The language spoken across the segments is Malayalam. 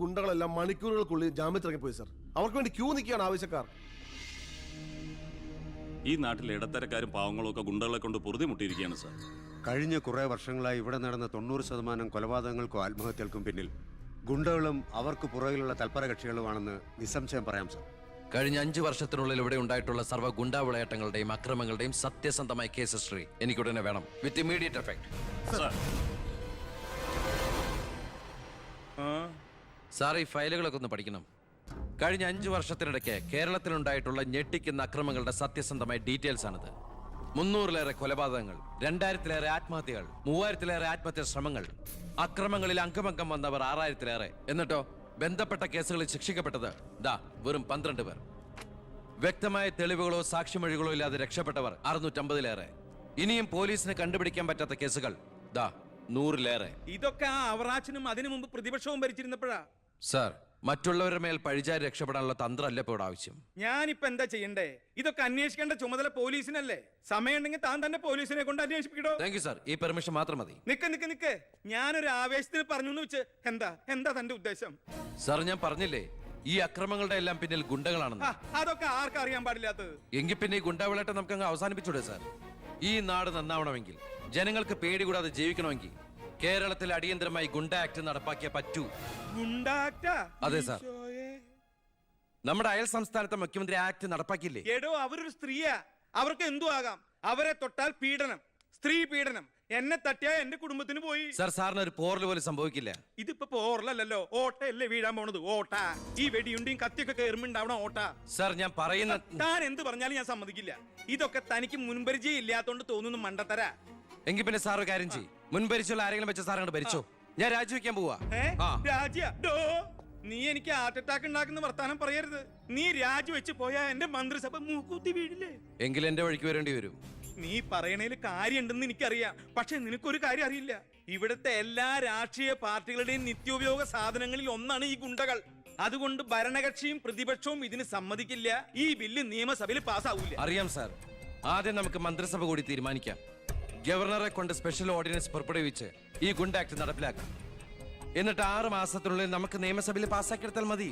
ഗുണ്ടകളെല്ലാം മണിക്കൂറുകൾക്കുള്ളിൽ ജാമ്യത്തിറങ്ങിപ്പോയി സർ. അവർക്ക് വേണ്ടി ക്യൂ നിൽക്കുകയാണ് ആവശ്യക്കാർ. ഈ നാട്ടിൽ ഇടത്തരക്കാരും പാവങ്ങളും ഒക്കെ ഗുണ്ടകളെ കൊണ്ട് പൊറുതിമുട്ടിയിരിക്കുകയാണ് സാർ. കഴിഞ്ഞ കുറേ വർഷങ്ങളായി ഇവിടെ നടന്ന 90% കൊലപാതകങ്ങൾക്കും ആത്മഹത്യകൾക്കും പിന്നിൽ ഗുണ്ടകളും അവർക്ക് പുറകിലുള്ള തൽപര കക്ഷികളുമാണെന്ന് നിസ്സംശയം പറയാം സർ. കഴിഞ്ഞ 5 വർഷത്തിനുള്ളിൽ ഇവിടെ ഉണ്ടായിട്ടുള്ള സർവ്വ ഗുണ്ടാ വിളയാട്ടങ്ങളുടെയും അക്രമങ്ങളുടെയും സത്യസന്ധമായ കേസ് ഹിസ്റ്ററി എനിക്കുടനെ വേണം, വിത്ത് ഇമ്മീഡിയറ്റ് എഫക്ട്. സാർ, ഈ ഫയലുകളൊക്കെ ഒന്ന് പഠിക്കണം. കഴിഞ്ഞ 5 വർഷത്തിനിടയ്ക്ക് കേരളത്തിലുണ്ടായിട്ടുള്ള ഞെട്ടിക്കുന്ന അക്രമങ്ങളുടെ സത്യസന്ധമായ ഡീറ്റെയിൽസ് ആണിത്. 300-ലേറെ കൊലപാതകങ്ങൾ, 2000-ലേറെ ആത്മഹത്യകൾ, 3000-ലേറെ ആത്മഹത്യാ ശ്രമങ്ങൾ, അക്രമങ്ങളിൽ അംഗമംഗം വന്നവർ 6000-ലേറെ. എന്നിട്ടോ ബന്ധപ്പെട്ട കേസുകളിൽ ശിക്ഷിക്കപ്പെട്ടത് വെറും 12 പേർ. വ്യക്തമായ തെളിവുകളോ സാക്ഷിമൊഴികളോ ഇല്ലാതെ രക്ഷപ്പെട്ടവർ 650-ലേറെ. ഇനിയും പോലീസിന് കണ്ടുപിടിക്കാൻ പറ്റാത്ത കേസുകൾ 100-ലേറെ. ഇതൊക്കെ ആ അവറാച്ചനും അതിനു മുമ്പ് പ്രതിപക്ഷവും ഭരിച്ചിരുന്നപ്പോഴാ. സാർ, മറ്റുള്ളവരുടെ മേൽ പഴിചാരി രക്ഷപ്പെടാനുള്ള തന്ത്രമല്ല ഇപ്പോൾ ആവശ്യം. ഞാനിപ്പോ എന്താ ചെയ്യണ്ടേ? ഇതൊക്കെ അന്വേഷിക്കേണ്ട ചുമതല പോലീസിനല്ലേ? സമയമുണ്ടെങ്കിൽ താൻ തന്നെ പോലീസിനെ കൊണ്ട് അന്വേഷിപ്പിക്കടോ. താങ്ക് യു സാർ, ഈ പെർമിഷൻ മാത്രം മതി. നിക്ക് ഞാനൊരു ആവേശത്തിന് പറഞ്ഞു വെച്ച് എന്താ തന്റെ ഉദ്ദേശം? സാർ, ഞാൻ പറഞ്ഞില്ലേ ഈ അക്രമങ്ങളുടെ എല്ലാം പിന്നിൽ ഗുണ്ടകളാണെന്ന്. അതൊക്കെ ആർക്കറിയാൻ പാടില്ലാത്തത്? എങ്കിൽ പിന്നെ ഈ ഗുണ്ടാവിളാട്ടം നമുക്ക് അങ്ങ് അവസാനിപ്പിച്ചൂടെ സാർ? ഈ നാട് നന്നാവണമെങ്കിൽ, ജനങ്ങൾക്ക് പേടി കൂടാതെ ജീവിക്കണമെങ്കിൽ കേരളത്തിൽ അടിയന്തരമായി ഗുണ്ട ആക്ട് നടപ്പാക്കിയേ പറ്റൂ. അതെ സാർ, നമ്മുടെ അയൽ സംസ്ഥാനത്തെ മുഖ്യമന്ത്രി ആക്ട് നടപ്പാക്കിയില്ലേ? എടോ, അവരൊരു സ്ത്രീയാ, അവർക്ക് എന്തു ആകാം. അവരെ തൊട്ടാൽ പീഡനം, സ്ത്രീ പീഡനം. എന്നെ തട്ടിയാ എന്റെ കുടുംബത്തിന് പോയി. സാർ, സാറിന് ഒരു പോറൽ പോലും സംഭവിക്കില്ല. ഇതിപ്പോ പോറലല്ലോ, ഓട്ടയല്ലേ വീഴാൻ പോണത്. ഓട്ട ഈ വെടിയുണ്ടിയും കത്തിയൊക്കെ കയറുമ്പോണ്ടാവണം ഓട്ട. സാർ, ഞാൻ പറയുന്ന താൻ എന്ത് പറഞ്ഞാലും ഞാൻ സമ്മതിക്കില്ല. ഇതൊക്കെ തനിക്ക് മുൻപരിചയം ഇല്ലാത്തോണ്ട് തോന്നുന്നു മണ്ടത്തര. എങ്കിൽ പിന്നെ സാർ ഒരു കാര്യം ചെയ്യും, മുൻപരിച്ചുള്ള ആരെങ്കിലും വെച്ച സാർ അങ്ങോട്ട് ഭരിച്ചോ. ഞാൻ രാജിവെക്കാൻ പോവാ. നീ എനിക്ക് ഹാർട്ട് അറ്റാക്ക് ഉണ്ടാക്കുന്ന വർത്താനം പറയരുത്. നീ രാജിവെച്ച് പോയാ എന്റെ മന്ത്രിസഭ മൂക്കൂത്തി വീഴില്ലേ? എങ്കിൽ എന്റെ വഴിക്ക് വരേണ്ടി വരും. നീ പറയണേല് കാര്യമുണ്ടെന്ന് എനിക്കറിയാം, പക്ഷെ നിനക്കൊരു കാര്യം അറിയില്ല. ഇവിടുത്തെ എല്ലാ രാഷ്ട്രീയ പാർട്ടികളുടെയും നിത്യോപയോഗ സാധനങ്ങളിൽ ഒന്നാണ് ഈ ഗുണ്ടകൾ. അതുകൊണ്ട് ഭരണകക്ഷിയും പ്രതിപക്ഷവും ഇതിന് സമ്മതിക്കില്ല. ഈ ബില്ല് നിയമസഭയിൽ പാസ്സാവൂല. അറിയാം സാർ, ആദ്യം നമുക്ക് മന്ത്രിസഭ കൂടി തീരുമാനിക്കാം. ഗവർണറെ കൊണ്ട് സ്പെഷ്യൽ ഓർഡിനൻസ് പുറപ്പെടുവിച്ച് ഈ ഗുണ്ട ആക്ട് നടപ്പിലാക്കാം. എന്നിട്ട് 6 മാസത്തിനുള്ളിൽ നമുക്ക് നിയമസഭയിൽ പാസ്സാക്കിയെടുത്താൽ മതി.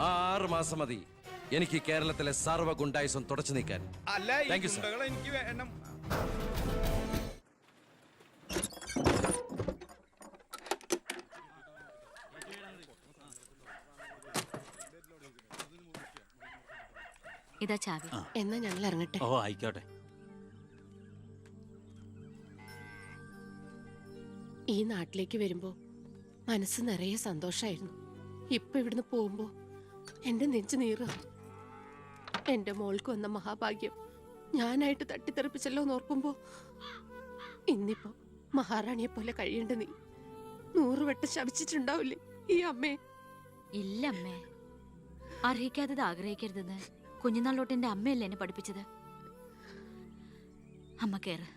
6 മാസം മതി എനിക്ക് കേരളത്തിലെ സർവ്വ ഗുണ്ടായുസം തുടച്ചു നീക്കാൻ. എനിക്ക് വേണം. ഇതാ ചാവി. എന്നാ ഞങ്ങൾ ഇറങ്ങട്ടെ. ഓ, ആയിക്കോട്ടെ. ഈ നാട്ടിലേക്ക് വരുമ്പോ മനസ്സ് നിറയെ സന്തോഷായിരുന്നു. ഇപ്പൊ ഇവിടുന്ന് പോകുമ്പോ എന്റെ നെഞ്ചു നീറുക. എന്റെ മോൾക്ക് വന്ന മഹാഭാഗ്യം ഞാനായിട്ട് തട്ടിത്തെറിപ്പിച്ചല്ലോ എന്നോർക്കുമ്പോ ഇന്നിപ്പോ മഹാറാണിയെ പോലെ കഴിയേണ്ട നീ 100 വട്ടം ശപിച്ചിട്ടുണ്ടാവില്ലേ ഈ അമ്മേ? ഇല്ല അമ്മേ, അർഹിക്കാത്തത് ആഗ്രഹിക്കരുതെന്ന് കുഞ്ഞുനാളോട്ട് എന്റെ അമ്മയല്ലേ എന്നെ പഠിപ്പിച്ചത്. അമ്മ കേറ്.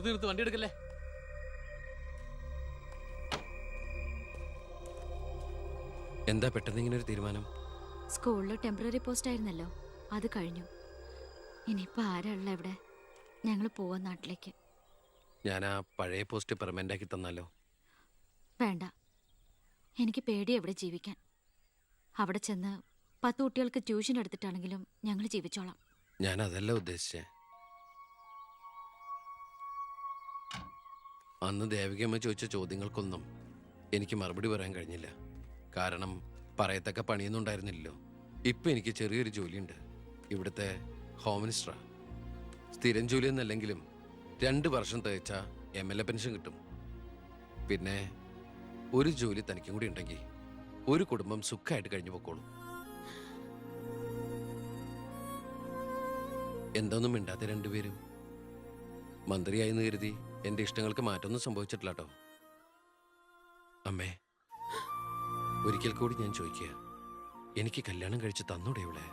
നിർത്തി വണ്ടി എടുക്കല്ലേ. എന്താ പെട്ടെന്ന് ഇങ്ങനെ ഒരു തീരുമാനം? സ്കൂളിൽ ടെമ്പററി പോസ്റ്റ് ആയിരുന്നല്ലോ, അത് കഴിഞ്ഞു. ഇനിയിപ്പോ ആരാള്ള ഇവിടെ? ഞങ്ങൾ പോവാൻ നാട്ടിലേക്ക്. ഞാൻ ആ പഴയ പോസ്റ്റ് പെർമനന്റ് ആക്കി തന്നാലോ? വേണ്ട, എനിക്ക് പേടി എവിടെ ജീവിക്കാൻ. അവിടെ ചെന്ന് 10 കുട്ടികൾക്ക് ട്യൂഷൻ എടുത്തിട്ടാണെങ്കിലും ഞങ്ങൾ ജീവിച്ചോളാം. ഞാൻ അതല്ല ഉദ്ദേശിച്ചേ. അന്ന് ദേവികമ്മ ചോദിച്ച ചോദ്യങ്ങൾക്കൊന്നും എനിക്ക് മറുപടി പറയാൻ കഴിഞ്ഞില്ല. കാരണം പറയത്തക്ക പണിയൊന്നും ഉണ്ടായിരുന്നില്ലല്ലോ. ഇപ്പം എനിക്ക് ചെറിയൊരു ജോലിയുണ്ട്, ഇവിടുത്തെ ഹോം മിനിസ്റ്ററാ. സ്ഥിരം ജോലിയൊന്നല്ലെങ്കിലും 2 വർഷം തികച്ച MLA പെൻഷൻ കിട്ടും. പിന്നെ ഒരു ജോലി തനിക്കും കൂടി ഉണ്ടെങ്കിൽ ഒരു കുടുംബം സുഖമായിട്ട് കഴിഞ്ഞു പോക്കോളും. എന്തൊന്നും മിണ്ടാത്ത രണ്ടുപേരും. മന്ത്രിയായെന്ന് കരുതി എന്റെ ഇഷ്ടങ്ങൾക്ക് മാറ്റമൊന്നും സംഭവിച്ചിട്ടില്ല കേട്ടോ. അമ്മേ, ഒരിക്കൽ കൂടി ഞാൻ ചോദിക്കുക, എനിക്ക് കല്യാണം കഴിച്ച് തന്നൂടെ ഇവളെ?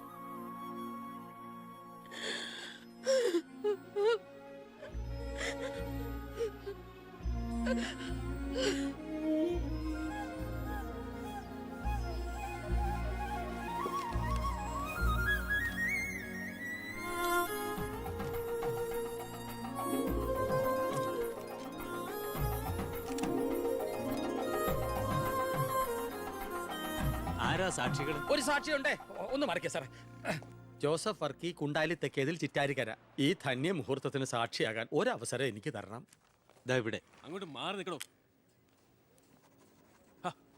ആരാ സാക്ഷികൾ? ഒരു സാക്ഷിയുണ്ടേ, ഒന്ന് മറക്കേ സാറേ. ജോസഫ് വർക്കി, കുണ്ടാലി തെക്കേതിൽ, ചിറ്റാരിക്കര. ഈ ധന്യ മുഹൂർത്തത്തിന് സാക്ഷിയാകാൻ ഒരവസരം എനിക്ക് തരണം. ദാ ഇവിടെ. അങ്ങോട്ട് മാറി നിൽക്കണോ?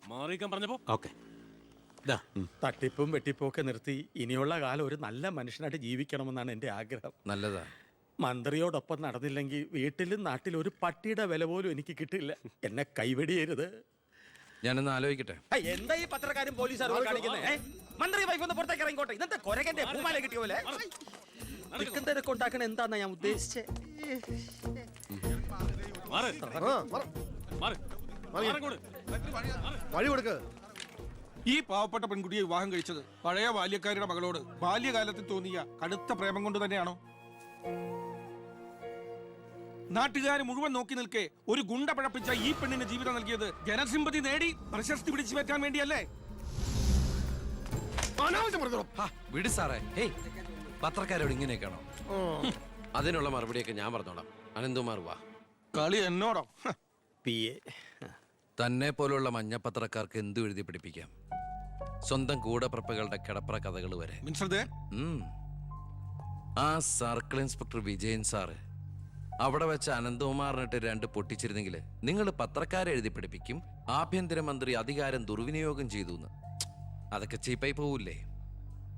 മാറിയിക്കാൻ പറഞ്ഞപ്പോ ഓക്കെ. തട്ടിപ്പും വെട്ടിപ്പും ഒക്കെ നിർത്തി ഇനിയുള്ള കാലം ഒരു നല്ല മനുഷ്യനായിട്ട് ജീവിക്കണമെന്നാണ് എൻ്റെ ആഗ്രഹം. നല്ലതാ. മന്ത്രിയോടൊപ്പം നടന്നില്ലെങ്കിൽ വീട്ടിലും നാട്ടിലും ഒരു പട്ടിയുടെ വില പോലും എനിക്ക് കിട്ടില്ല. എന്നെ കൈവെടിയരുത്. ഞാനൊന്ന് ആലോചിക്കട്ടെ. എന്താ ഈ പത്രക്കാരും പോലീസുകാരും കാണിക്കുന്നത്? മന്ത്രി വൈഫ് ഒന്ന് പുറത്തേക്ക് ഇറങ്ങിക്കോട്ടെ. ഇന്നത്തെ കൊരകന്റെ പൂമാല കിട്ടിയ പോലെ തിരക്ക് ഉണ്ടാക്കണ എന്താന്നാ ഞാൻ ഉദ്ദേശിച്ചത്. വഴി കൊടുക്ക്. ഈ പാവപ്പെട്ട പെൺകുട്ടിയെ വിവാഹം കഴിച്ചത് പഴയ ബാല്യക്കാരുടെ മകളോട് ബാല്യകാലത്തിൽ തോന്നിയ കടുത്ത പ്രേമം കൊണ്ട് തന്നെയാണോ? നാട്ടുകാർ മുഴുവൻ നോക്കി നിൽക്കെ ഒരു ഗുണ്ട പഴപ്പിച്ച ഈ പെണ്ണിന് ജീവിതം നൽകിയത് ജനസിമ്പതി നേടി പ്രശസ്തി പിടിച്ചു പറ്റാൻ വേണ്ടിയല്ലേ? വിട് സാറേ. ഹേയ്, പത്രക്കാരോട് ഇങ്ങനെയൊക്കെയാണോ? അതിനുള്ള മറുപടിയൊക്കെ ഞാൻ പറഞ്ഞോളാം. അനന്തുമാർ വാ. കളി എന്നോടോ? തന്നെ പോലുള്ള മഞ്ഞപ്പത്രക്കാർക്ക് എന്തു എഴുതി പിടിപ്പിക്കാം. സ്വന്തം കൂടപ്പിറപ്പുകളുടെ കിടപ്പറ കഥകൾ വരെ. ആ സർക്കിൾ ഇൻസ്പെക്ടർ വിജയൻ സാറ് അവിടെ വെച്ച് അനന്തകുമാറിനിട്ട് 2 പൊട്ടിച്ചിരുന്നെങ്കിൽ നിങ്ങൾ പത്രക്കാരെ എഴുതി പിടിപ്പിക്കും ആഭ്യന്തരമന്ത്രി അധികാരം ദുർവിനിയോഗം ചെയ്തു എന്ന്. അതൊക്കെ ചീപ്പായി പോവില്ലേ?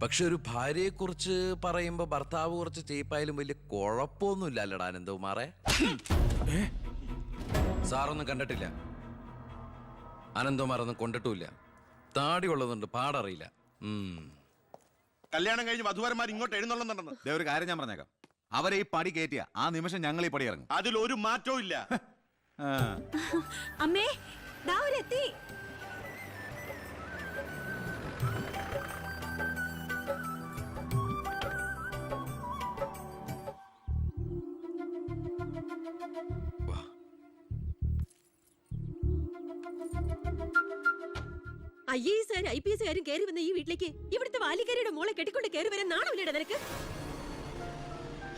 പക്ഷെ ഒരു ഭാര്യയെക്കുറിച്ച് പറയുമ്പോൾ ഭർത്താവ് കുറച്ച് ചീപ്പായാലും വലിയ കുഴപ്പമൊന്നുമില്ല അല്ലടാ അനന്തകുമാറെ. സാറൊന്നും കണ്ടിട്ടില്ല, അനന്തകുമാറൊന്നും കൊണ്ടിട്ടുമില്ല. താടി ഉള്ളതുണ്ട്, പാടറിയില്ല. കല്യാണം കഴിഞ്ഞ് വധുവരന്മാർ ഇങ്ങോട്ട് എഴുന്നള്ളുന്നുണ്ടെന്ന്. ഒരു കാര്യം ഞാൻ പറഞ്ഞേക്കാം, അവരെ ഈ പടി കയറ്റിയ ആ നിമിഷം ഞങ്ങൾ ഈ പടി ഇറങ്ങും. അതിലൊരു മാറ്റവും ഇല്ല. അമ്മേ, ദാ അവരെത്തി. IAS IPS കയറി വന്ന ഈ വീട്ടിലേക്ക് ഇവിടുത്തെ വാലിക്കാരിയുടെ മോളെ കെട്ടിക്കൊണ്ട് കയറി വരാൻ നാണമില്ലേടാ നിനക്ക്?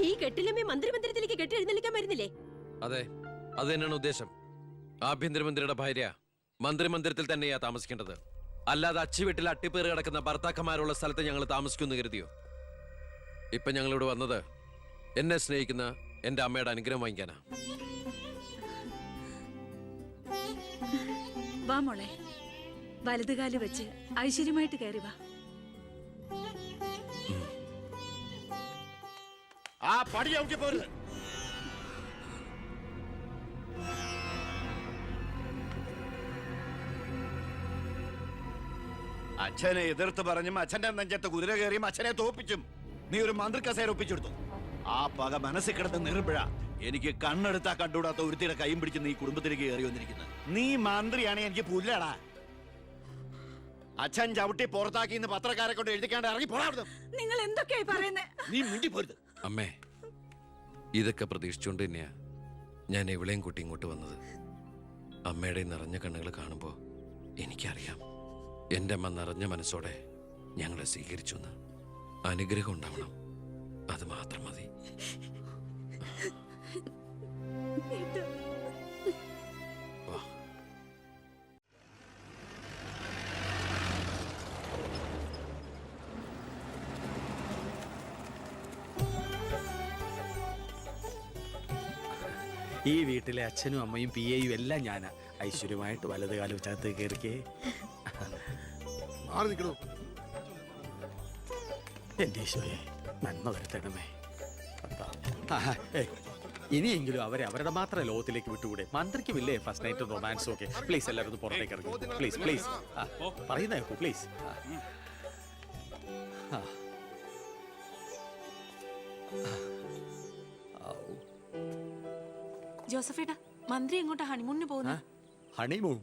ഈ കെട്ടിലമ്മേ മന്ത്രിമന്ദിരത്തിലേക്ക് കെട്ടി എഴുന്നള്ളിക്കാൻ വരുന്നില്ലേ? അതെ, അത് തന്നെയാണ് ഉദ്ദേശം. ആഭ്യന്തരമന്ത്രിയുടെ ഭാര്യ മന്ത്രിമന്ദിരത്തിൽ തന്നെയാ താമസിക്കേണ്ടത്. അല്ലാതെ അച്ചുവീട്ടിൽ അട്ടിപ്പേറ് കിടക്കുന്ന ഭർത്താക്കന്മാരുള്ള സ്ഥലത്ത് ഞങ്ങൾ താമസിക്കുമെന്ന് കരുതിയോ? ഇപ്പൊ ഞങ്ങളിവിടെ വന്നത് എന്നെ സ്നേഹിക്കുന്ന എന്റെ അമ്മയുടെ അനുഗ്രഹം വാങ്ങിക്കാനാ. വാ മോളെ, വലതുകാല് വെച്ച് ഐശ്വര്യമായിട്ട് കയറി വാ. ആ പടി ഔട്ടി പോരുത്. അച്ഛനെ എതിർത്ത് പറഞ്ഞും അച്ഛന്റെ നെഞ്ചത്ത് കുതിര കയറിയും അച്ഛനെ തോപ്പിച്ചും നീ ഒരു മന്ത്രി കസേര ഒപ്പിച്ചെടുത്തു. ആ പക മനസ്സിൽ കിടന്ന് നീറുമ്പോഴാ എനിക്ക് കണ്ണെടുത്താ കണ്ടുകൂടാത്ത ഒരുത്തിയുടെ കൈയും പിടിച്ച് നീ കുടുംബത്തിലേക്ക് കയറി വന്നിരിക്കുന്നത്. നീ മന്ത്രിയാണ്, എനിക്ക് പുല്ലാടാ. അച്ഛൻ ചവിട്ടി പുറത്താക്കി ഇന്ന് പത്രക്കാരെ കൊണ്ട് എഴുതിക്കാണ്ട് ഇറങ്ങി പോടാ. നിങ്ങൾ എന്തൊക്കെയായി പറയുന്നേ? നീ മിണ്ടി പോരുത്. അമ്മേ, ഇതൊക്കെ പ്രതീക്ഷിച്ചുകൊണ്ട് തന്നെയാ ഞാൻ എവിടെയും കൂട്ടി ഇങ്ങോട്ട് വന്നത്. അമ്മയുടെ നിറഞ്ഞ കണ്ണുകൾ കാണുമ്പോൾ എനിക്കറിയാം എൻ്റെ അമ്മ നിറഞ്ഞ മനസ്സോടെ ഞങ്ങളെ സ്വീകരിച്ചു എന്ന്. അനുഗ്രഹം ഉണ്ടാവണം, അത് മാത്രം മതി. ഈ വീട്ടിലെ അച്ഛനും അമ്മയും PAയും എല്ലാം ഞാനാ. ഐശ്വര്യമായിട്ട് വലത് കാലം വെച്ചകത്ത് കയറിക്കേ. മാറി നിൽക്കണോ? എൻ്റെ ഈശോയെ, നന്മ വരുത്തണമേ. ഇനിയെങ്കിലും അവരെ അവരുടെ മാത്രം ലോകത്തിലേക്ക് വിട്ടുകൂടെ? മന്ത്രിക്കുമില്ലേ ഫസ്റ്റ് നൈറ്റ് റൊമാൻസും ഒക്കെ? പ്ലീസ് എല്ലാവരും ഒന്ന് പുറത്തേക്ക് ഇറങ്ങി. പ്ലീസ് പ്ലീസ്, പറയുന്ന കേൾക്കൂ പ്ലീസ്. ജോസഫേട്ടാ, മന്ത്രി എങ്ങോട്ടാ ഹണിമൂണിന് പോകുന്നത്? ഹണിമൂൺ?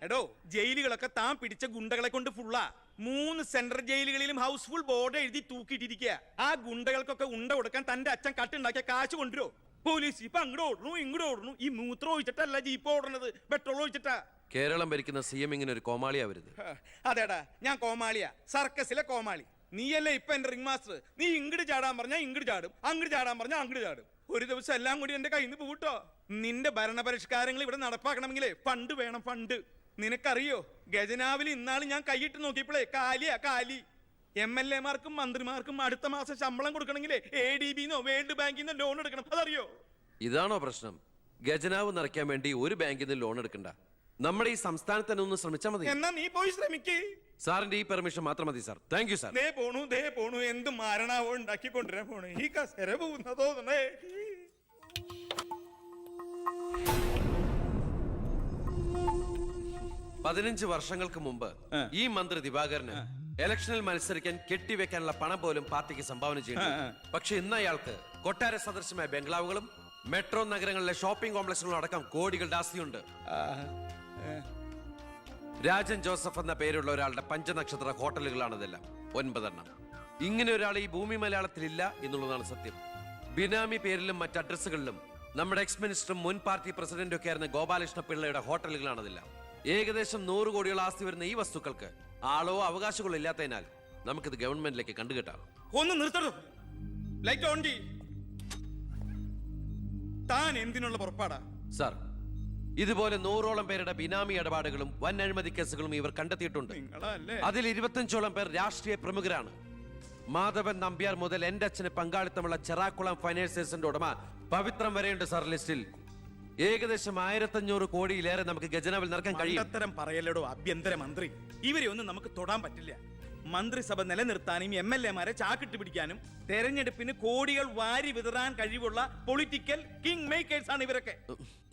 എടോ, ജയിലുകളൊക്കെ താൻ പിടിച്ച ഗുണ്ടകളെ കൊണ്ട് ഫുള്ളാ. 3 സെൻട്രൽ ജയിലുകളിലും ഹൗസ്ഫുൾ ബോർഡ് എഴുതി തൂക്കിയിട്ടിരിക്കുക. ആ ഗുണ്ടകൾക്കൊക്കെ ഉണ്ട കൊടുക്കാൻ തന്റെ അച്ഛൻ കട്ടുണ്ടാക്കിയ കാശ് കൊണ്ടുവരോ? പോലീസ് ഇപ്പൊ അങ്ങോട്ട് ഓടുന്നു ഇങ്ങോട്ട് ഓടുന്നു. ഈ മൂത്രം ഒഴിച്ചിട്ടല്ല ജീപ്പ് ഓടുന്നത്, പെട്രോൾ ഒഴിച്ചിട്ടാ. കേരളം ഭരിക്കുന്ന CM ഇങ്ങനെ ഒരു കോമാളിയാ വരുന്നത്. അതേടാ, ഞാൻ കോമാളിയാ, സർക്കസിലെ കോമാളി. നീയല്ലേ ഇപ്പൊ എന്റെ റിംഗ് മാസ്റ്റർ. നീ ഇങ്ങോട്ട് ചാടാൻ പറഞ്ഞാ ഇങ്ങോട്ട് ചാടും, അങ്ങോട്ട് ചാടാൻ പറഞ്ഞാ അങ്ങോട്ട് ചാടും. ഒരു ദിവസം എല്ലാം കൂടി എന്റെ കയ്യിൽ നിന്ന് പോട്ടോ. നിന്റെ ഭരണപരിഷ്കാരങ്ങൾ ഇവിടെ നടപ്പാക്കണമെങ്കിലേ ഫണ്ട് വേണം, ഫണ്ട്. നിനക്കറിയോ, ഖജനാവിൽ ഇന്നാള് ഞാൻ കൈയിട്ട് നോക്കിയപ്പോഴേ കാലിയാ കാലി. MLA മാർക്കും മന്ത്രിമാർക്കും അടുത്ത മാസം ശമ്പളം കൊടുക്കണമെങ്കിലേ ADB-ന്നോ വേൾഡ് ബാങ്കിന്നോ ലോൺ എടുക്കണം. അതറിയോ? ഇതാണോ പ്രശ്നം? ഖജനാവ് നിറയ്ക്കാൻ വേണ്ടി ഒരു ബാങ്കിൽ നിന്ന് ലോൺ എടുക്കണ്ട. നമ്മുടെ ഈ സംസ്ഥാനത്ത് തന്നെ ഒന്ന് ശ്രമിച്ചാൽ മതി. എന്നാ നീ പോയി ശ്രമിക്കേ. സാറിന്റെ ഈ പെർമിഷൻ മാത്രം മതി സാർ. Thank you sir. ദേ പോണു എന്ത് മാരണാവോ ഉണ്ടാക്കി കൊണ്ടുവരാൻ പോണു. ഈ കസേര പോകുന്ന തോന്നണേ. 15 വർഷങ്ങൾക്ക് മുമ്പ് ഈ മന്ത്രി ദിവാകരന് ഇലക്ഷനിൽ മത്സരിക്കാൻ കെട്ടിവെക്കാനുള്ള പണം പോലും പാർട്ടിക്ക് സംഭാവന ചെയ്യുന്നു. പക്ഷെ ഇന്ന് അയാൾക്ക് കൊട്ടാര സദൃശമായ ബംഗ്ലാവുകളും മെട്രോ നഗരങ്ങളിലെ ഷോപ്പിംഗ് കോംപ്ലക്സുകളും അടക്കം കോടികളുടെ ആസ്തിയുണ്ട്. രാജൻ ജോസഫ് എന്ന പേരുള്ള ഒരാളുടെ പഞ്ചനക്ഷത്ര ഹോട്ടലുകളാണ് ഇതെല്ലാം, 9 എണ്ണം. ഇങ്ങനെ ഒരാൾ ഈ ഭൂമി മലയാളത്തിലില്ല എന്നുള്ളതാണ് സത്യം. ബിനാമി പേരിലും മറ്റ് അഡ്രസ്സുകളിലും നമ്മുടെ എക്സ് മിനിസ്റ്ററും മുൻ പാർട്ടി പ്രസിഡന്റും ഒക്കെ ആയിരുന്ന ഗോപാലകൃഷ്ണ പിള്ളയുടെ ഹോട്ടലുകളാണിതെല്ലാം. ഏകദേശം 100 കോടിയോളം ആസ്തി വരുന്ന ഈ വസ്തുക്കൾക്ക് ആളോ അവകാശങ്ങളോ ഇല്ലാത്തതിനാൽ നമുക്കിത് ഗവൺമെന്റിലേക്ക് കണ്ടുകെട്ടാം. ഒന്ന് നിർത്തണോ? ലൈറ്റ് ഓൺ ചെയ്യ്. താൻ എന്തിനുള്ള പുറപ്പാടാ? സാർ, ഇതുപോലെ 100ഓളം പേരുടെ ബിനാമി ഇടപാടുകളും വൻ അഴിമതി കേസുകളും ഇവർ കണ്ടെത്തിയിട്ടുണ്ട്. അതിൽ 25ഓളം പേർ രാഷ്ട്രീയ പ്രമുഖരാണ്. മാധവൻ നമ്പ്യാർ മുതൽ എന്റെ അച്ഛന് പങ്കാളിത്തമുള്ള ചെറാക്കുളം ഫൈനാൻസേഴ്സിന്റെ ഉടമ പവിത്രം വരെയുണ്ട് സാർ ലിസ്റ്റിൽ. ഏകദേശം 1500 കോടിയിലേറെ നമുക്ക് ഖജനാവിൽ നിറക്കാൻ കഴിയും. അത്തരം പറയലടോ ആഭ്യന്തര മന്ത്രി. ഇവരെ ഒന്നും നമുക്ക് തൊടാൻ പറ്റില്ല. മന്ത്രിസഭ നിലനിർത്താനും MLA-മാരെ ചാക്കിട്ട് പിടിക്കാനും തെരഞ്ഞെടുപ്പിന് കോടികൾ വാരി വിതറാൻ കഴിവുള്ള പൊളിറ്റിക്കൽ കിങ് മേക്കേഴ്സ് ആണ് ഇവരൊക്കെ.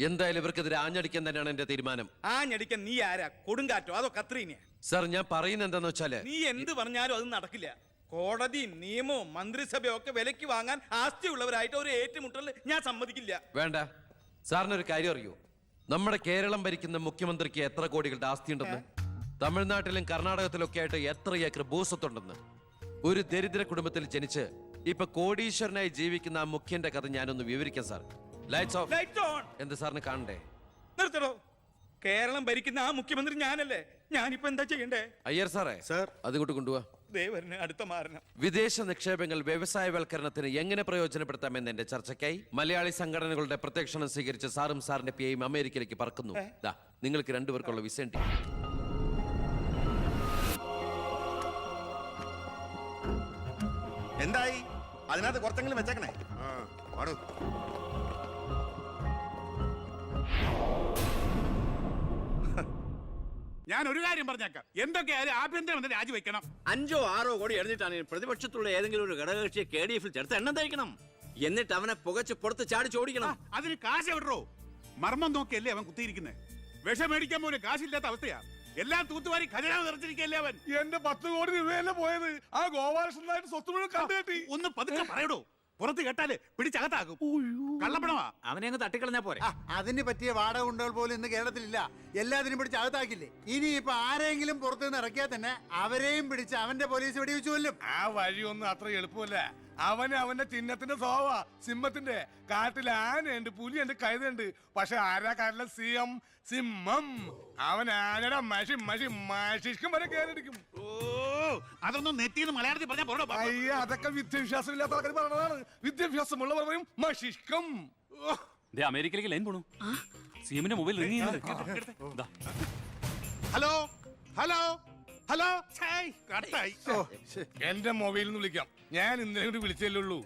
എന്തായാലും ഇവർക്കെതിരെ ആഞ്ഞടിക്കാൻ തന്നെയാണ് എന്റെ തീരുമാനം. ആഞ്ഞടിക്കാൻ നീ ആരാ? കൊടുങ്കാറ്റോ അതോ കത്രീനയാ? സാർ, ഞാൻ പറയുന്നത് എന്താന്ന് വെച്ചാല്, നീ എന്ത് പറഞ്ഞാലും അത് നടക്കില്ല. കോടതിയും നിയമവും മന്ത്രിസഭയും ഒക്കെ വിലക്ക് വാങ്ങാൻ ആസ്തിയുള്ളവരായിട്ട് ഒരു ഏറ്റുമുട്ടൽ ഞാൻ സമ്മതിക്കില്ല. വേണ്ട. സാറിനൊരു കാര്യം അറിയൂ, നമ്മുടെ കേരളം ഭരിക്കുന്ന മുഖ്യമന്ത്രിക്ക് എത്ര കോടികളുടെ ആസ്തിയുണ്ടെന്ന്? തമിഴ്നാട്ടിലും കർണാടകത്തിലൊക്കെ ആയിട്ട് എത്ര ഏക്കർ ഭൂസ്വത്തുണ്ടെന്ന്? ഒരു ദരിദ്ര കുടുംബത്തിൽ ജനിച്ച് ഇപ്പൊ കോടീശ്വരനായി ജീവിക്കുന്ന ആ മുഖ്യന്റെ കഥ ഞാനൊന്ന് വിവരിക്കാം സാർ. Lights of. എന്ത് സാറിന് കാണണ്ടേ? നിർത്തടോ. കേരളം ഭരിക്കുന്ന ആ മുഖ്യമന്ത്രി ഞാനല്ലേ. ഞാനിപ്പോ എന്താ ചെയ്യണ്ടേ? അയ്യർ സാറേ, സാർ അതുകൊണ്ട് കൊണ്ടുപോവാ. ദേവരന് അടുത്ത മാരണം. വിദേശ നിക്ഷേപങ്ങൾ വ്യവസായവൽക്കരണത്തിന് എങ്ങനെ പ്രയോജനപ്പെടുത്താമെന്ന് എന്റെ ചർച്ചയ്ക്കായി മലയാളി സംഘടനകളുടെ പ്രത്യക്ഷണം സ്വീകരിച്ച് സാറും സാറിന്റെ PIയും അമേരിക്കയിലേക്ക് പറക്കുന്നു. നിങ്ങൾക്ക് 2 പേർക്കുള്ള വിസ ഉണ്ട്. എന്തായി? അതിനകത്ത് കുറച്ചെങ്കിലും വെച്ചേക്കണേ. ഞാൻ ഒരു കാര്യം പറഞ്ഞേക്കാം, എന്തൊക്കെയായാലും ആഭ്യന്തരമന്ത്രി രാജിവെക്കണം. 5 or 6 കോടി എറിഞ്ഞിട്ടാണ് പ്രതിപക്ഷത്തുള്ള ഏതെങ്കിലും ഒരു ഘടകകക്ഷിയെ KDF-ൽ ചേർത്ത് എണ്ണം തയ്ക്കണം. എന്നിട്ട് അവനെ പുകച്ച് പുറത്ത് ചാടിച്ചോടിക്കണം. അതിന് കാശ് എവിടോ? മർമ്മം നോക്കിയല്ലേ അവൻ കുത്തിയിരിക്കുന്നത്. വിഷം മേടിക്കാൻ പോലും കാശില്ലാത്ത അവസ്ഥയാ. എല്ലാം തൂത്തുവാരി ഖജനാവ് നിറച്ചിരിക്കല്ലേ അവൻ. എന്റെ 10 കോടി രൂപയല്ലേ പോയത്. ആ ഗോപാലകൃഷ്ണനായിട്ട് സ്വത്ത് മുഴുവൻ കണ്ടുകെട്ടി. ഒന്ന് പതുക്കെ പറയടോ, പുറത്ത് കേട്ടാല് പിടിച്ചകത്താകും. കള്ളപ്പണമാ. അവനെ അങ്ങ് തട്ടിക്കളഞ്ഞാ പോരെ. അതിന് പറ്റിയ വാടക ഗുണ്ടകൾ പോലും ഇന്ന് കേരളത്തിലില്ല. എല്ലാത്തിനും പിടിച്ച് അകത്താക്കില്ലേ. ഇനി ഇപ്പൊ ആരെങ്കിലും പുറത്തുനിന്ന് ഇറക്കിയാൽ തന്നെ അവരെയും പിടിച്ച് അവന്റെ പോലീസ് വെടിവെച്ചു കൊല്ലും. ആ വഴിയൊന്നും അത്ര എളുപ്പമല്ല. അവന്റെ ചിഹ്നത്തിന്റെ സ്വഭാവ സിംഹത്തിന്റെ. കാട്ടിൽ ആനയുണ്ട്, പുലിയുണ്ട്, കഴുതുണ്ട്. പക്ഷെ ആരാ കാട്ടിലെ CM സിംഹം. അവൻ ആനയുടെ മഷിക്കും വരെ കയറിടിക്കും. അതൊന്നും നെറ്റിന്ന് മലയാളത്തിൽ പറഞ്ഞാൽ അയ്യ, അതൊക്കെ വിദ്യാഭ്യാസം ഇല്ലാത്ത ആൾക്കാർ പറഞ്ഞതാണ്. വിദ്യാഭ്യാസമുള്ളവർ പറയും മഷിക്കും. അമേരിക്കയിലേക്ക് ലൈൻ പോണു. CM-ന്റെ മൊബൈൽ റിംഗ് ചെയ്യുന്നുണ്ട്. Hello hello hello. എന്റെ മൊബൈലിൽ നിന്ന് വിളിക്കാം. ഞാൻ ഇന്നലെ കൂടി വിളിച്ചല്ലേ ഉള്ളൂ.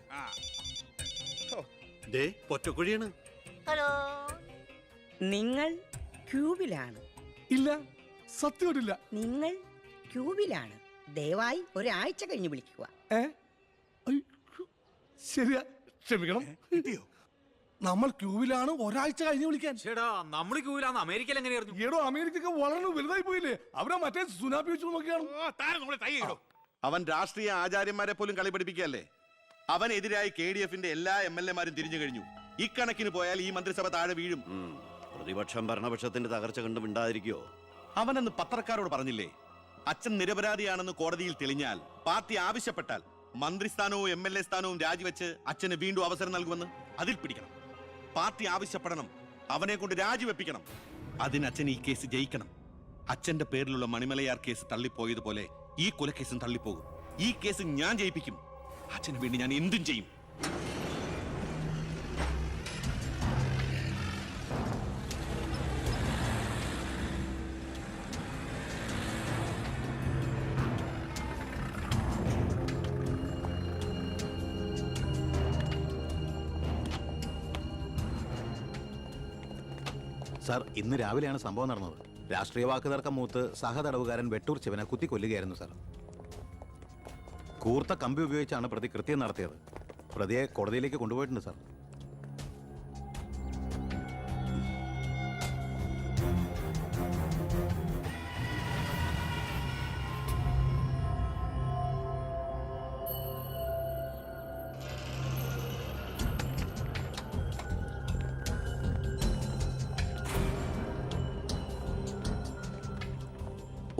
പൊറ്റക്കുഴിയാണ്. ഹലോ, നിങ്ങൾ ക്യൂബിലാണ്? ഇല്ല, സത്യമായിട്ടില്ല. നിങ്ങൾ ക്യൂബിലാണ്. ദയവായി ഒരാഴ്ച കഴിഞ്ഞ് വിളിക്കുക. ശരിയാ, ക്ഷമിക്കണം. നമ്മൾ ക്യൂവിലാണ്, ഒരാഴ്ച കഴിഞ്ഞ് വിളിക്കാൻ. നമ്മൾ ക്യൂവിലാണ്. അമേരിക്കയിൽ എങ്ങനെയായിരുന്നു? ഏടോ, അമേരിക്ക വളരെ വലുതായി പോയില്ലേ. അവരെ മറ്റേ സുനാപ്പി വെച്ചു നോക്കിയാണ്. അവൻ രാഷ്ട്രീയ ആചാര്യന്മാരെ പോലും കളി പഠിപ്പിക്കുകയല്ലേ. അവനെതിരായി KDF-ന്റെ എല്ലാ MLA-മാരും തിരിഞ്ഞു കഴിഞ്ഞു. ഇക്കണക്കിന് പോയാൽ ഈ മന്ത്രിസഭ താഴെ വീഴും. പ്രതിപക്ഷം ഭരണപക്ഷത്തിന്റെ തകർച്ച കണ്ട് മിണ്ടാതിരിക്കോ? അവനെന്ന് പത്രക്കാരോട് പറഞ്ഞില്ലേ, അച്ഛൻ നിരപരാധിയാണെന്ന് കോടതിയിൽ തെളിഞ്ഞാൽ പാർട്ടി ആവശ്യപ്പെട്ടാൽ മന്ത്രിസ്ഥാനവും MLA സ്ഥാനവും രാജിവെച്ച് അച്ഛന് വീണ്ടും അവസരം നൽകുമെന്ന് അതിൽ പിടിക്കണം. പാർട്ടി ആവശ്യപ്പെടണം, അവനെ കൊണ്ട് രാജിവെപ്പിക്കണം. അതിന് അച്ഛൻ ഈ കേസ് ജയിക്കണം. അച്ഛന്റെ പേരിലുള്ള മണിമലയാർ കേസ് തള്ളിപ്പോയതുപോലെ ഈ കൊലക്കേസും തള്ളിപ്പോകും. ഈ കേസ് ഞാൻ ജയിപ്പിക്കും. അച്ഛന് വേണ്ടി ഞാൻ എന്തും ചെയ്യും. സാർ, ഇന്ന് രാവിലെയാണ് സംഭവം നടന്നത്. രാഷ്ട്രീയ വാക്കുതർക്കം മൂത്ത് സഹതടവുകാരൻ വെട്ടൂർ ശിവനെ കുത്തിക്കൊല്ലുകയായിരുന്നു സാർ. കൂർത്ത കമ്പി ഉപയോഗിച്ചാണ് പ്രതി കൃത്യം നടത്തിയത്. പ്രതിയെ കോടതിയിലേക്ക് കൊണ്ടുപോയിട്ടുണ്ട് സാർ.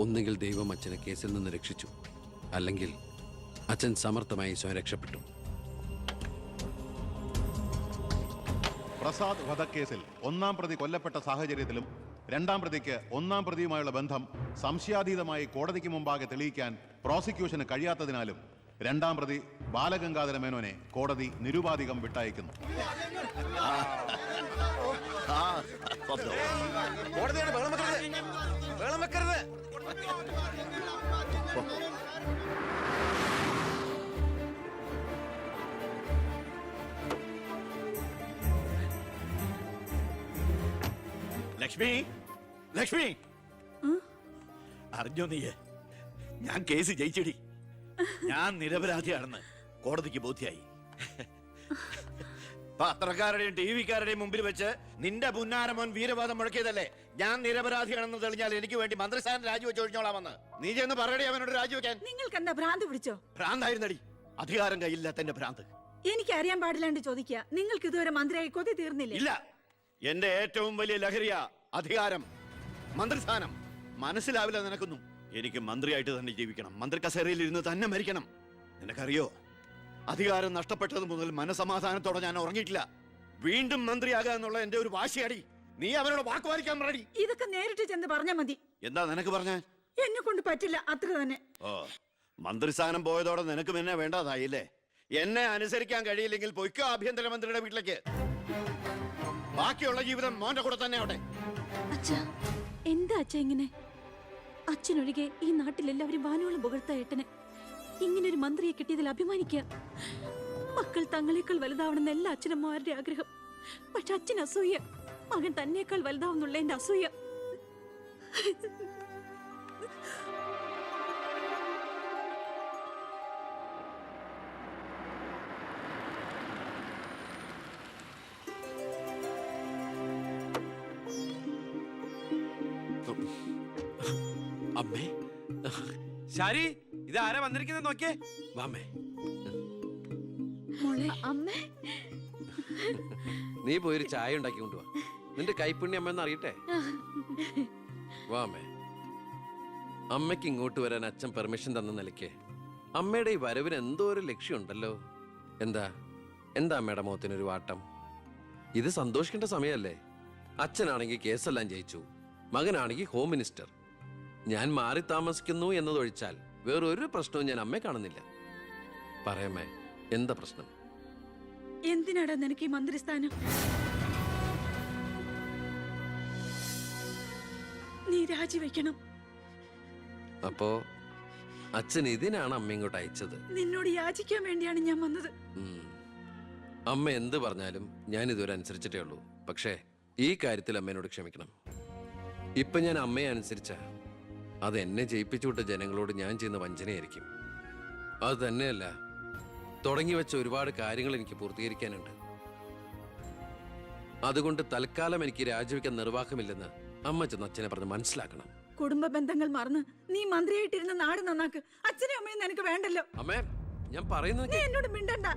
ഒന്നുകിൽ ദൈവം അച്ഛനെ കേസിൽ നിന്ന് രക്ഷിച്ചു, അല്ലെങ്കിൽ അച്ഛൻ സമർത്ഥമായി സ്വയം രക്ഷപ്പെട്ടു. പ്രസാദ് വധക്കേസിൽ ഒന്നാം പ്രതി കൊല്ലപ്പെട്ട സാഹചര്യത്തിലും രണ്ടാം പ്രതിക്ക് ഒന്നാം പ്രതിയുമായുള്ള ബന്ധം സംശയാതീതമായി കോടതിക്ക് മുമ്പാകെ തെളിയിക്കാൻ പ്രോസിക്യൂഷന് കഴിയാത്തതിനാലും രണ്ടാം പ്രതി ബാലഗംഗാധര മേനോനെ കോടതി നിരുപാധികം വിട്ടയക്കുന്നു. ലക്ഷ്മി, ലക്ഷ്മി, അറിഞ്ഞോ നീ? ഞാൻ കേസ് ജയിച്ചടി. ഞാൻ നിരപരാധിയാണെന്ന് കോടതിക്ക് ബോധ്യായി. പത്രക്കാരുടെയും TV-ക്കാരുടെയും മുമ്പിൽ വെച്ച് നിന്റെ പുന്നാരമോൻ വീരവാദം മുഴക്കിയതല്ലേ ഞാൻ നിരപരാധിയാണെന്ന് തെളിഞ്ഞാൽ എനിക്ക് വേണ്ടി മന്ത്രിസ്ഥാനം രാജിവെച്ച് ഒഴിഞ്ഞോളാമെന്ന്. നീ ചെന്ന് പറയടി അവനോട് രാജിവെക്കാൻ. നിങ്ങൾക്ക് എന്താ ഭ്രാന്ത് പിടിച്ചോ? ഭ്രാന്തായിരുന്നടി, അധികാരം കയ്യില്ലാത്തന്റെ ഭ്രാന്ത്. എനിക്ക് അറിയാൻ പാടില്ലാണ്ട് ചോദിക്കുക, നിങ്ങൾക്ക് ഇതുവരെ മന്ത്രിയായി കൊതി തീർന്നില്ലേ? ഇല്ല, എന്റെ ഏറ്റവും വലിയ ലഹരിയാ അധികാരം, മന്ത്രിസ്ഥാനം. മനസ്സിലാവില്ല നിനക്കൊന്നും. എനിക്ക് മന്ത്രിയായിട്ട് തന്നെ ജീവിക്കണം, മന്ത്രി കസേരയിൽ ഇരുന്ന് തന്നെ മരിക്കണം. നിനക്കറിയോ, അധികാരം നഷ്ടപ്പെട്ടത് മുതൽ മനസമാധാനത്തോടെ ഞാൻ ഉറങ്ങിയിട്ടില്ല. വീണ്ടും മന്ത്രിയാകുക എന്നുള്ള എന്റെ ഒരു വാശിയാടി. നീ അവനോട് വാക്ക് പാലിക്കാൻ പറയടി. ഇതൊക്കെ നേരിട്ട് ചെന്ന് പറഞ്ഞാ മതി. എന്താ നിനക്ക് പറഞ്ഞ? എന്നെ കൊണ്ട് പറ്റില്ല, അത്ര തന്നെ. ഓ, മന്ത്രിസ്ഥാനം പോയതോടെ നിനക്കും എന്നെ വേണ്ടതായില്ലേ? എന്നെ അനുസരിക്കാൻ കഴിയില്ലെങ്കിൽ പൊയ്ക്കോ ആഭ്യന്തരമന്ത്രിയുടെ വീട്ടിലേക്ക്. ബാക്കിയുള്ള ജീവിതം മോന്റെ കൂടെ തന്നെ അവിടെ. എന്താ അച്ഛ ഇങ്ങനെ? അച്ഛനൊഴികെ ഈ നാട്ടിലെല്ലാവരും വാനോളം പുകഴ്ത്ത ഏട്ടന് ഇങ്ങനൊരു മന്ത്രിയെ കിട്ടിയതിൽ അഭിമാനിക്കുക. മക്കൾ തങ്ങളെക്കാൾ വലുതാവണമെന്ന് എല്ലാ അച്ഛനമ്മമാരുടെ ആഗ്രഹം. പക്ഷെ അച്ഛൻ അസൂയ. മകൻ തന്നേക്കാൾ വലുതാവുന്നുള്ള എന്റെ അസൂയ. അമ്മേ, ശാരി, ഇത് ആരാ വന്നിരിക്കുന്നത് നോക്കിയേ. വാമേ. അമ്മേ, നീ പോയൊരു ചായ ഉണ്ടാക്കി കൊണ്ടുവാ. നിന്റെ കൈപ്പുണ്യം അമ്മയെന്ന് അറിയട്ടെ. വാമേ. അമ്മയ്ക്ക് ഇങ്ങോട്ട് വരാൻ അച്ഛൻ പെർമിഷൻ തന്ന നിലയ്ക്ക് അമ്മയുടെ ഈ വരവിന് എന്തോ ഒരു ലക്ഷ്യമുണ്ടല്ലോ. എന്താ എന്താ അമ്മയുടെ മുഖത്തിനൊരു വാട്ടം? ഇത് സന്തോഷിക്കേണ്ട സമയമല്ലേ? അച്ഛനാണെങ്കിൽ കേസെല്ലാം ജയിച്ചു, മകനാണെങ്കിൽ ഹോം മിനിസ്റ്റർ. ഞാൻ മാറി താമസിക്കുന്നു എന്നതൊഴിച്ചാൽ വേറൊരു പ്രശ്നവും ഞാൻ അമ്മയെ കാണുന്നില്ല. പറയമ്മേ, എന്താ പ്രശ്നം? എന്തിനാടാ നിനക്ക് ഈ മന്ത്രിസ്ഥാനം? നീ രാജിവെക്കണം. അപ്പോ അച്ഛൻ ഇതിനാണ് അമ്മ ഇങ്ങോട്ട് അയച്ചത്? നിന്നോട് യാചിക്കാൻ വേണ്ടിയാണ് ഞാൻ വന്നത്. അമ്മ എന്ത് പറഞ്ഞാലും ഞാൻ ഇതുവരെ അനുസരിച്ചിട്ടേ ഉള്ളൂ. പക്ഷേ ഈ കാര്യത്തിൽ അമ്മേനോട് ക്ഷമിക്കണം. ഇപ്പൊ ഞാൻ അമ്മയെ അനുസരിച്ച അത് എന്നെ ജയിപ്പിച്ചു വിട്ട ജനങ്ങളോട് ഞാൻ ചെയ്യുന്ന വഞ്ചനയായിരിക്കും. അത് തന്നെയല്ല, തുടങ്ങി വെച്ച ഒരുപാട് കാര്യങ്ങൾ എനിക്ക് പൂർത്തീകരിക്കാനുണ്ട്. അതുകൊണ്ട് തൽക്കാലം എനിക്ക് രാജിവെക്കാൻ നിർവാഹമില്ലെന്ന് അമ്മ ചെന്ന് അച്ഛനെ പറഞ്ഞ് മനസ്സിലാക്കണം. കുടുംബ ബന്ധങ്ങൾ മറന്ന് നീ മന്ത്രിയായിട്ടിരുന്ന നാട് നന്നാക്ക്. അച്ഛനും അമ്മയും നിനക്ക് വേണ്ടല്ലോ. അമ്മേ, ഞാൻ പറയുന്നത് നീ എന്നോട് മിണ്ടണ്ട.